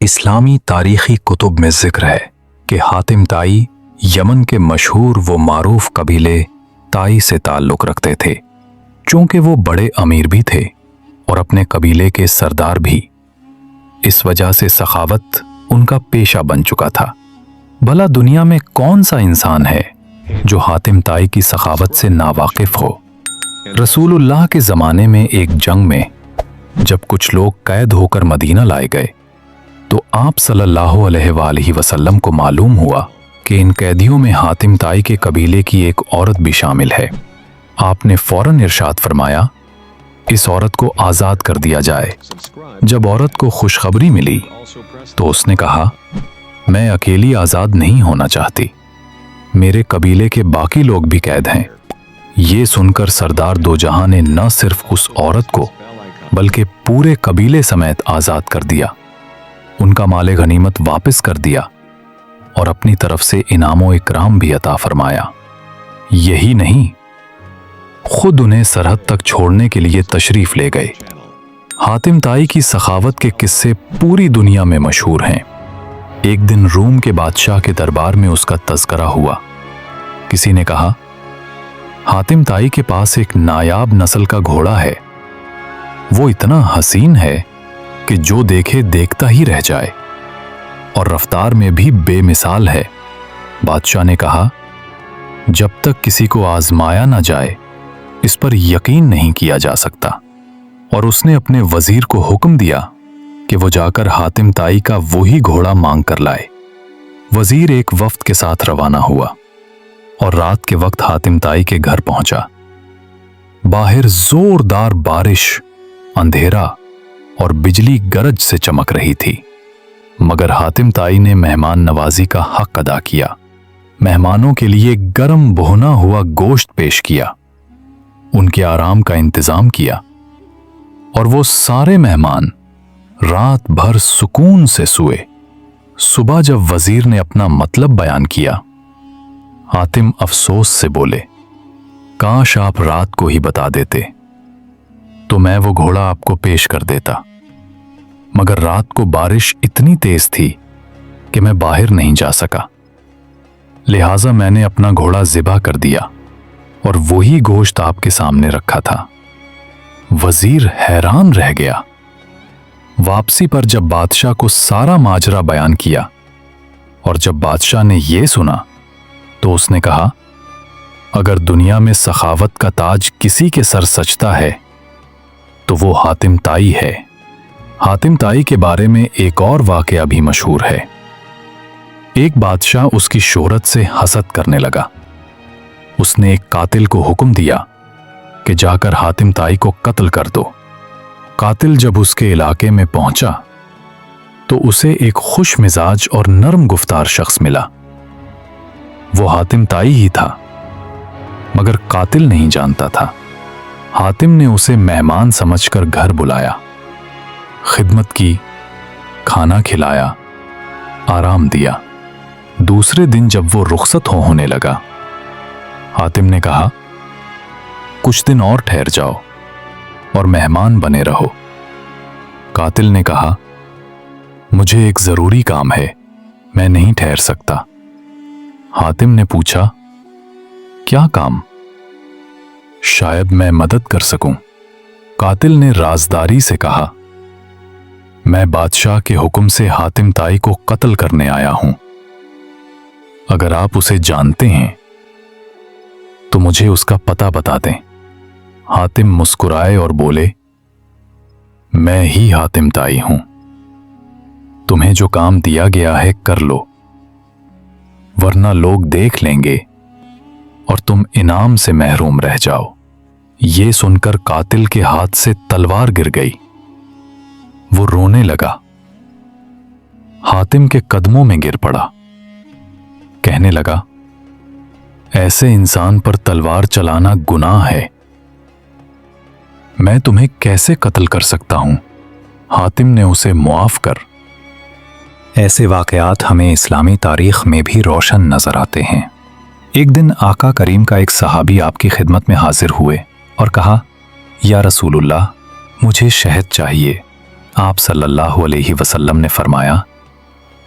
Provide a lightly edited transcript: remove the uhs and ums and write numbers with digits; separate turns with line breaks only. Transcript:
اسلامی تاریخی کتب میں ذکر ہے کہ حاتم طائی یمن کے مشہور و معروف قبیلے طائی سے تعلق رکھتے تھے، چونکہ وہ بڑے امیر بھی تھے اور اپنے قبیلے کے سردار بھی۔ اس وجہ سے سخاوت ان کا پیشہ بن چکا تھا۔ بھلا دنیا میں کون سا انسان ہے جو حاتم طائی کی سخاوت سے ناواقف ہو؟ رسول اللہ کے زمانے میں ایک جنگ میں جب کچھ لوگ قید ہو کر مدینہ لائے گئے تو آپ صلی اللہ علیہ وآلہ وسلم کو معلوم ہوا کہ ان قیدیوں میں حاتم طائی کے قبیلے کی ایک عورت بھی شامل ہے۔ آپ نے فوراً ارشاد فرمایا، اس عورت کو آزاد کر دیا جائے۔ جب عورت کو خوشخبری ملی تو اس نے کہا، میں اکیلی آزاد نہیں ہونا چاہتی، میرے قبیلے کے باقی لوگ بھی قید ہیں۔ یہ سن کر سردار دو جہاں نے نہ صرف اس عورت کو بلکہ پورے قبیلے سمیت آزاد کر دیا، ان کا مال غنیمت واپس کر دیا اور اپنی طرف سے انعام و اکرام بھی عطا فرمایا۔ یہی نہیں، خود انہیں سرحد تک چھوڑنے کے لیے تشریف لے گئے۔ حاتم طائی کی سخاوت کے قصے پوری دنیا میں مشہور ہیں۔ ایک دن روم کے بادشاہ کے دربار میں اس کا تذکرہ ہوا۔ کسی نے کہا، حاتم طائی کے پاس ایک نایاب نسل کا گھوڑا ہے، وہ اتنا حسین ہے کہ جو دیکھے دیکھتا ہی رہ جائے، اور رفتار میں بھی بے مثال ہے۔ بادشاہ نے کہا، جب تک کسی کو آزمایا نہ جائے اس پر یقین نہیں کیا جا سکتا، اور اس نے اپنے وزیر کو حکم دیا کہ وہ جا کر حاتم طائی کا وہی گھوڑا مانگ کر لائے۔ وزیر ایک وفد کے ساتھ روانہ ہوا اور رات کے وقت حاتم طائی کے گھر پہنچا۔ باہر زوردار بارش، اندھیرا اور بجلی گرج سے چمک رہی تھی، مگر حاتم طائی نے مہمان نوازی کا حق ادا کیا۔ مہمانوں کے لیے گرم بھونا ہوا گوشت پیش کیا، ان کے آرام کا انتظام کیا، اور وہ سارے مہمان رات بھر سکون سے سوئے۔ صبح جب وزیر نے اپنا مطلب بیان کیا، حاتم افسوس سے بولے، کاش آپ رات کو ہی بتا دیتے تو میں وہ گھوڑا آپ کو پیش کر دیتا، مگر رات کو بارش اتنی تیز تھی کہ میں باہر نہیں جا سکا، لہٰذا میں نے اپنا گھوڑا ذبح کر دیا اور وہی گوشت آپ کے سامنے رکھا تھا۔ وزیر حیران رہ گیا۔ واپسی پر جب بادشاہ کو سارا ماجرا بیان کیا اور جب بادشاہ نے یہ سنا تو اس نے کہا، اگر دنیا میں سخاوت کا تاج کسی کے سر سجتا ہے تو وہ حاتم طائی ہے۔ حاتم طائی کے بارے میں ایک اور واقعہ بھی مشہور ہے۔ ایک بادشاہ اس کی شہرت سے حسد کرنے لگا۔ اس نے ایک قاتل کو حکم دیا کہ جا کر حاتم طائی کو قتل کر دو۔ قاتل جب اس کے علاقے میں پہنچا تو اسے ایک خوش مزاج اور نرم گفتار شخص ملا۔ وہ حاتم طائی ہی تھا، مگر قاتل نہیں جانتا تھا۔ حاتم نے اسے مہمان سمجھ کر گھر بلایا، خدمت کی، کھانا کھلایا، آرام دیا۔ دوسرے دن جب وہ رخصت ہونے لگا، حاتم نے کہا، کچھ دن اور ٹھہر جاؤ اور مہمان بنے رہو۔ قاتل نے کہا، مجھے ایک ضروری کام ہے، میں نہیں ٹھہر سکتا۔ حاتم نے پوچھا، کیا کام؟ شاید میں مدد کر سکوں۔ قاتل نے رازداری سے کہا، میں بادشاہ کے حکم سے حاتم طائی کو قتل کرنے آیا ہوں، اگر آپ اسے جانتے ہیں تو مجھے اس کا پتہ بتا دیں۔ حاتم مسکرائے اور بولے، میں ہی حاتم طائی ہوں، تمہیں جو کام دیا گیا ہے کر لو، ورنہ لوگ دیکھ لیں گے اور تم انعام سے محروم رہ جاؤ۔ یہ سن کر قاتل کے ہاتھ سے تلوار گر گئی، وہ رونے لگا، حاتم کے قدموں میں گر پڑا، کہنے لگا، ایسے انسان پر تلوار چلانا گناہ ہے، میں تمہیں کیسے قتل کر سکتا ہوں؟ حاتم نے اسے معاف کر۔ ایسے واقعات ہمیں اسلامی تاریخ میں بھی روشن نظر آتے ہیں۔ ایک دن آقا کریم کا ایک صحابی آپ کی خدمت میں حاضر ہوئے اور کہا، یا رسول اللہ، مجھے شہد چاہیے۔ آپ صلی اللہ علیہ وسلم نے فرمایا،